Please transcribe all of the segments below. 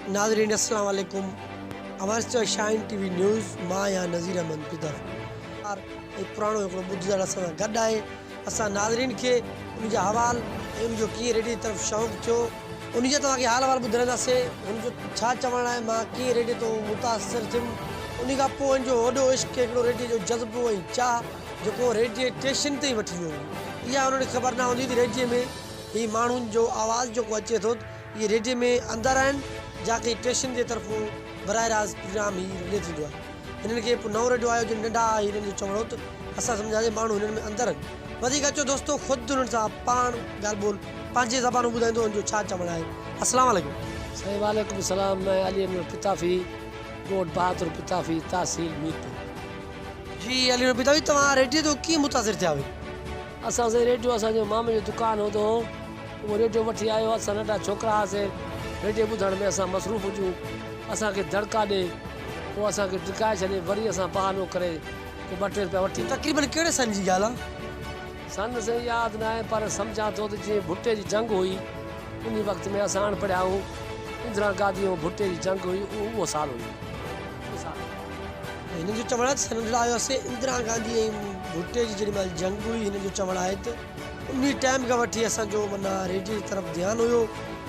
नाज़रीन अस्सलाम वालेकुम। हमारे शाइन टीवी न्यूज़ मां या नज़ीर अहमद पितर यार एक पुरानो हिकिड़ो ॿुधंदड़ असां सां गॾु आहे। असां नाज़रीन खे उन जा हवाल ऐं उनजो कीअं रेडियो जी तरफ़ शौक़ु थियो उन जो तव्हांखे हाल अहवाल ॿुधाईंदासीं। हुनजो छा चवणु आहे, मां कीअं रेडियो तो मुतासिर थियुमि, उन खां पोइ हिनजो वॾो इश्क़ हिकिड़ो रेडियो जो जज़्बो ऐं चाह जेको रेडियो स्टेशन ते ई वठी वियो। इहा उन्हनि खे ख़बर न हूंदी त रेडियो में हीअ माण्हुनि जो आवाज़ जेको अचे थो इहे रेडियो में अंदरि आहिनि जाके स्टेशन जे तरफ़ूं बराह रास्त प्रोग्राम ही रिले थींदो आहे। हिननि खे पोइ नओं रेडियो आयो जो नंढा हिननि जो चवणो त असां सम्झासीं माण्हू हिननि में अंदरि आहिनि। वधीक अचो दोस्तो ख़ुदि हुननि सां पाण ॻाल्हि ॿोल पंहिंजे ज़बान ॿुधाईंदो हुनजो छा चवणु आहे। अस्सलाम वालेकुम। सही वालेकुम सलाम। मैं अली अमीर पिताफ़ी गोट बहादुर पिताफ़ी तहसील मीरपुर। जी अली पिताजी, तव्हां रेडियो तो कीअं मुतासिर थिया हुई? असां से रेडियो असांजो मामे जो दुकानु हूंदो हो, उहो रेडियो वठी आयो। असां नंढा छोकिरा हुआसीं, रेडियो ॿुधण में असां मसरूफ़ हुजूं। असांखे दड़का ॾे, पोइ असांखे टिकाए छॾे, वरी असां बहानो करे पोइ 2 टे रुपया वठी। तक़रीबन कहिड़े सन जी ॻाल्हि आहे? सन से यादि न आहे, पर सम्झां थो त जीअं भुट्टे जी जंग हुई उन वक़्त में असां अणपढ़िया आहियूं। इंदिरा गांधी ऐं भुट्टे जी जंग हुई, उहो साल हुई। हिननि जो चवणु आहे त नंढड़ा आयोसीं, इंदिरा गांधी ऐं भुट्टे जी जेॾी महिल जंग हुई, हिननि जो चवणु आहे त उन टाइम खां वठी असांजो माना रेडियो जी तरफ़ ध्यानु हुयो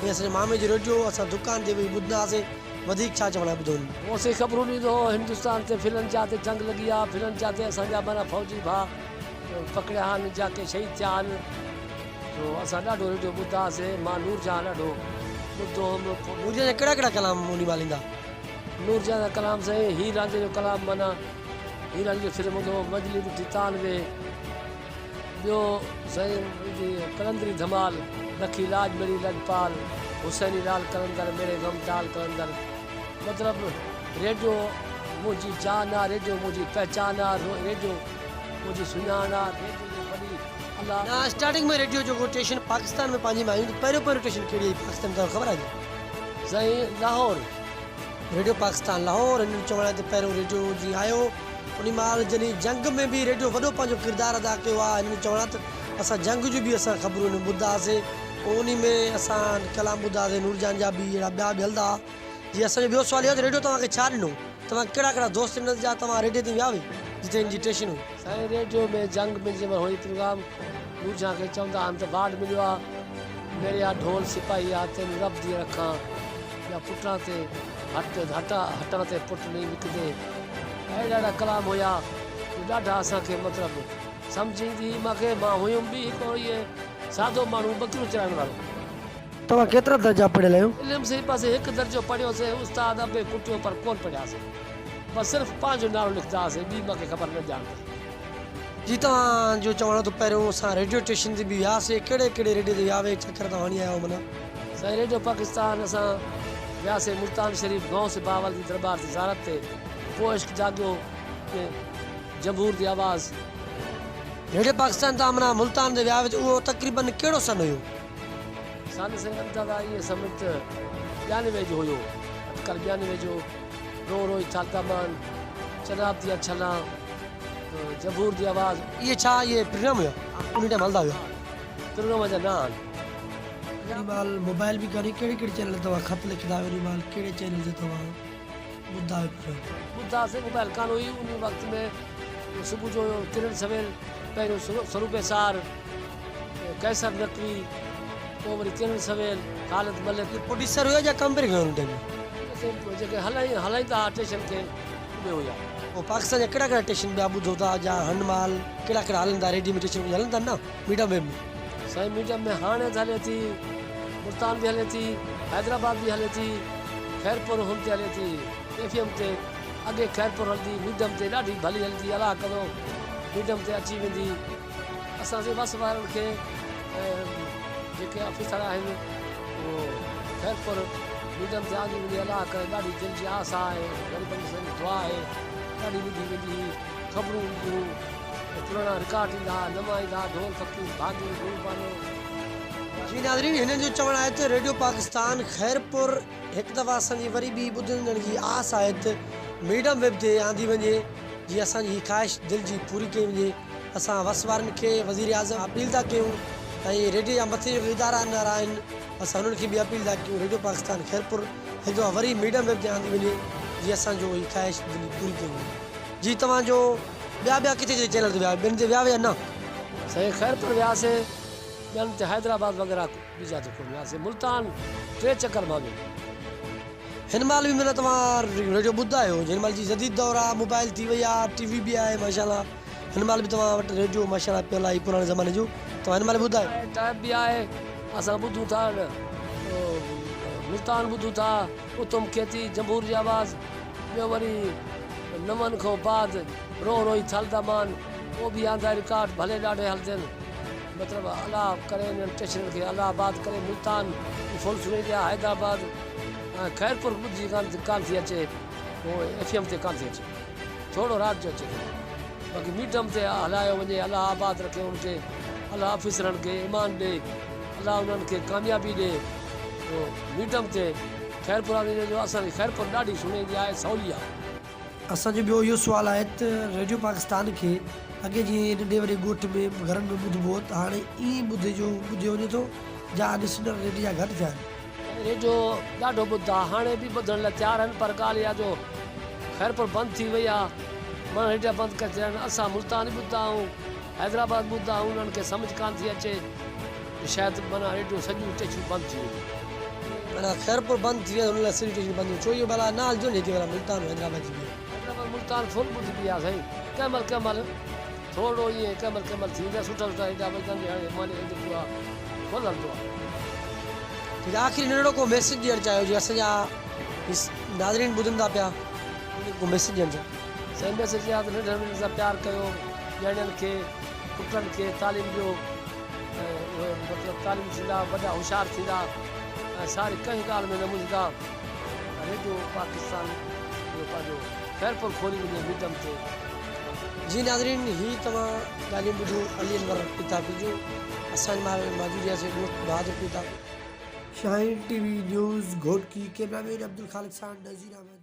ऐं असांजे मामे जो रेडियो असां दुकान ते वेही ॿुधंदा हुआसीं। वधीक छा चवणु आहे ॿुधो उसे ख़बरूं ॾींदो हो हिंदुस्तान ते फिलनि जा ते जंग लॻी आहे, फिलनि जा ते असांजा माना फ़ौजी भाउ पकड़िया आहिनि, जाके शहीद थिया आहिनि। तो असां ॾाढो रेडियो ॿुधंदा हुआसीं। मां नूरजहां ॾाढो ॿुधो हुउमि। मुंहिंजे कहिड़ा कहिड़ा कलाम उन महिल ईंदा? नूरजहां जा कलाम साईं, हीर रांझे जो कलाम, माना हीर रांझे जो फिल्म हूंदो, मजली ॾिठी तानवे। ॿियो साईं कलंदरी धमाल, रखी लाज मेरी लजपाल, हुसैनी लाल कलंदर, मेरे गम टाल कलंदर। मतिलबु रेडियो मुंहिंजी जान आहे, रेडियो मुंहिंजी पहचान आहे, रेडियो मुंहिंजी सुञाण आहे, रेडियो वॾी अलाह। ना स्टार्टिंग में रेडियो जो स्टेशन पाकिस्तान में पंहिंजी मायूं पहिरियों स्टेशन कहिड़ी हुई पाकिस्तान में, ख़बर आहे? साईं लाहौर रेडियो पाकिस्तान लाहौर। हिननि चवणु आहे त पहिरियों रेडियो जीअं आयो उन महिल जॾहिं जंग में बि रेडियो वॾो पंहिंजो किरदारु अदा कयो आहे। हिननि चवणु आहे त असां जंग जूं बि असां ख़बरूं ॿुधंदा हुआसीं, पोइ उन में असां कलाम ॿुधंदा हुआसीं। नूरजहान जा बि अहिड़ा ॿिया बि हलंदा। जीअं असांजो ॿियो सुवालु इहो त रेडियो तव्हांखे छा ॾिनो? तव्हां कहिड़ा कहिड़ा दोस्त हिन जा तव्हां रेडियो ते विया हुई जिते हिन जी स्टेशन हुई? साईं रेडियो में जंग में जंहिं महिल हुई प्रोग्राम, नूरजहां खे चवंदा आहिनि त वार्ड मिलियो आहे, मेरे या ढोल सिपाही आहे तेन रब दी रखां, या पुटां ते हटां ते पुट नहीं विकदे। अहिड़ा ॾाढा कलाम हुया, ॾाढा असांखे मतिलबु सम्झ ईंदी। मूंखे मां हुयुमि बि हिकिड़ो इहे सादो माण्हू, बकरियूं चराइण वारो। तव्हां केतिरा दर्जा पढ़ियल आहियो? इल्मु सही पासे 1 दर्जो पढ़ियोसीं, उस्ताद अबे कुटियो पर कोन पढ़ियासीं। बसि सिर्फ़ु पंहिंजो नालो लिखंदा हुआसीं, ॿी मूंखे ख़बर न ॼाण। जी तव्हांजो चवणो त पहिरियों असां रेडियो स्टेशन ते बि वियासीं, कहिड़े कहिड़े रेडियो ते विया हुए, चकर तव्हां हणी आया माना? साईं रेडियो पाकिस्तान असां वियासीं, मुल्तान शरीफ़ गांव से बावल जी दरबार जी ज़ारत ते, पोइ इश्क जाॻियो जमहूर जी आवाज़। रेडियो पाकिस्तान तव्हां माना मुल्तान ते विया हुए, उहो तक़रीबन कहिड़ो सन हुयो? सन से अंदाज़ा इहे समित 92 जो हुयो, अटकल 92 जो। रो रोई थाकामान, चनाब दिया छला, जमहूर जी आवाज़। इहे छा इहे प्रोग्राम हुया उन टाइम हलंदा हुया? प्रोग्राम जा नाम उन महिल मोबाइल बि कान्हे, कहिड़े कहिड़े चैनल तव्हां ख़त लिखंदा हुयो? उन महिल कहिड़े चैनल ते तव्हां ॿुधंदा हुयो? ॿुधासीं मोबाइल कान हुई उन वक़्त में। सुबुह जो किरण सवेल, पहिरियों स्वरूपे सार, कैसर नकवी, पोइ वरी किरण सवेल, ख़ालिद मलिक। प्रोड्यूसर हुया या कम पिया कयो हुन टाइम? जेके हलाईंदा स्टेशन खे उहे हुया। पोइ पाकिस्तान जा कहिड़ा कहिड़ा स्टेशन ॿिया ॿुधो था या हनमाल कहिड़ा कहिड़ा हलंदा? रेडियो में स्टेशन हलंदा न मीडियम वेव में? साईं मीडियम में हाणे हले थी, मुल्तान बि हले थी, हैदराबाद बि हले थी, खैरपुर हुन ते हले थी, FM ते। अॻे खैरपुर हलंदी, मीडियम ते ॾाढी भली हलंदी, अलाह कंदो मीडियम ते अची वेंदी। असांजे बस वारनि खे जेके ऑफिसर आहिनि उहो खैरपुर मीडियम ते आंदी वेंदी, अलाह करे ॾाढी दिलि जी आस आहे, ग़रीबनि जी दुआ आहे, ॾाढी ॿुधी वेंदी हुई। ख़बरूं ईंदियूं, पुराणा रिकॉर्ड ईंदा, नवां ईंदा, ढोल फ़कीर भाॻी गुलबानो। जी नाज़रीन, हिननि जो चवणु आहे त रेडियो पाकिस्तान खैरपुर हिकु दफ़ा असांजी वरी बि ॿुधण जी आस आहे त मीडियम वेब ते आंदी वञे, जीअं असांजी हीअ ख़्वाहिश दिलि जी पूरी कई वञे। असां वस वारनि खे वज़ीर आज़म अपील था कयूं ऐं रेडियो जा मथे जो इदारा आहिनि, असां हुननि खे बि अपील था कयूं रेडियो पाकिस्तान खैरपुर हिकु दफ़ा वरी मीडियम वेब ते आंदी वञे जीअं असांजो ई ख़्वाहिश दिली पूरी कयूं जी। तव्हांजो ॿिया किथे किथे चैनल ते विया ॿियनि ते विया या न? साईं खैरपुर वियासीं, ॿियनि ते हैदराबाद वग़ैरह बीजा ते कोन वियासीं, मुल्तान 3 चकर मां वियो। हिन महिल बि मतिलबु तव्हां रेडियो ॿुधंदा आहियो? हिन महिल जी जदीद दौर आहे, मोबाइल थी वई आहे, टीवी बि आहे माशाल्लाह। हिन महिल बि तव्हां वटि रेडियो माशाल्लाह पियल आहे पुराणे ज़माने जो, तव्हां हिन महिल ॿुधा आहियो? टाइप बि आहे, असां ॿुधूं था मुल्तान ॿुधूं था, उत्तम खेती जमहूर जी आवाज़, ॿियो वरी 9 खां बाद रो रोई थलदामान, उहो बि आंदा रिकॉर्ड भले ॾाढे हलंदा आहिनि। मतिलबु अलाह करे इन्हनि स्टेशन खे अलाह आबाद करे, मुल्तान फुल सुनी ॾिया, हैदराबाद खैरपुर ॿुधी कान थी अचे, उहो FM ते कान थी अचे, थोरो राति जो अचे। बाक़ी मीडियम ते हलायो वञे, अलाह आबाद रखे उनखे, अलाह ऑफिसरनि खे ईमान ॾे, अलाह उन्हनि खे कामयाबी ॾे। मीडियम ते खैरपुर जो असांजी खैरपुर ॾाढी सुञी आहे, सवली आहे। असांजो ॿियो इहो सुवालु आहे त रेडियो पाकिस्तान खे अॻे जीअं नंढे वॾे ॻोठ में घरनि में ॿुधबो त हाणे ईअं ॿुधियो वञे थो या लिसनर रेडियो जा घटि थिया आहिनि? रेडियो ॾाढो ॿुधा, हाणे बि ॿुधण लाइ तयारु आहिनि, पर ॻाल्हि इहा जो खैरपुर बंदि थी वई आहे, माण्हू रेडियो बंदि करे छॾिया आहिनि। असां मुल्तान ॿुधंदा आहियूं, हैदराबाद ॿुधंदा आहियूं, उन्हनि खे सम्झ कान थी अचे, शायदि माना रेडियो सॼियूं स्टेशनूं बंदि थी वयूं। माना खैरपुर बंदि थी विया, हुन लाइ सॼी स्टेशन बंदि छो इहो भला न हलंदो जेके भला मुल्तान हैदराबाद जी हैदराबाद मुल्तान फुल ॿुधबी आहे साईं, कंहिं महिल थोरो ईअं कंहिं महिल थी वेंदा सुठा हैदराबाद हाणे माने फुल हलंदो आहे। ठीक आहे, आख़िरी नंढिड़ो को मैसेज ॾियणु चाहियो जीअं असांजा नाज़रीन ॿुधनि था पिया, को मैसेज ॾियणु चाहियो? सही मैसेज आहे त नंढनि नंढनि सां प्यारु कयो, ॼणनि खे पुटनि खे तालीम ॾियो, उहे मतिलबु तालीम थींदा, वॾा होशियारु थींदा, ऐं सारी कंहिं ॻाल्हि में न मुंझंदा। रेडियो पाकिस्तान पंहिंजो खैरपुर खोली वञे मीडियम ते। जी नाज़रीन, ही तव्हां ॻाल्हियूं ॿुधो अली अनवर पितापी जो, असांजे महिल मौजूदु हुआसीं बहादुर पिता। Shaheen TV news Ghotki, cameraman Abdul Khalik सां नज़ीर अहमद।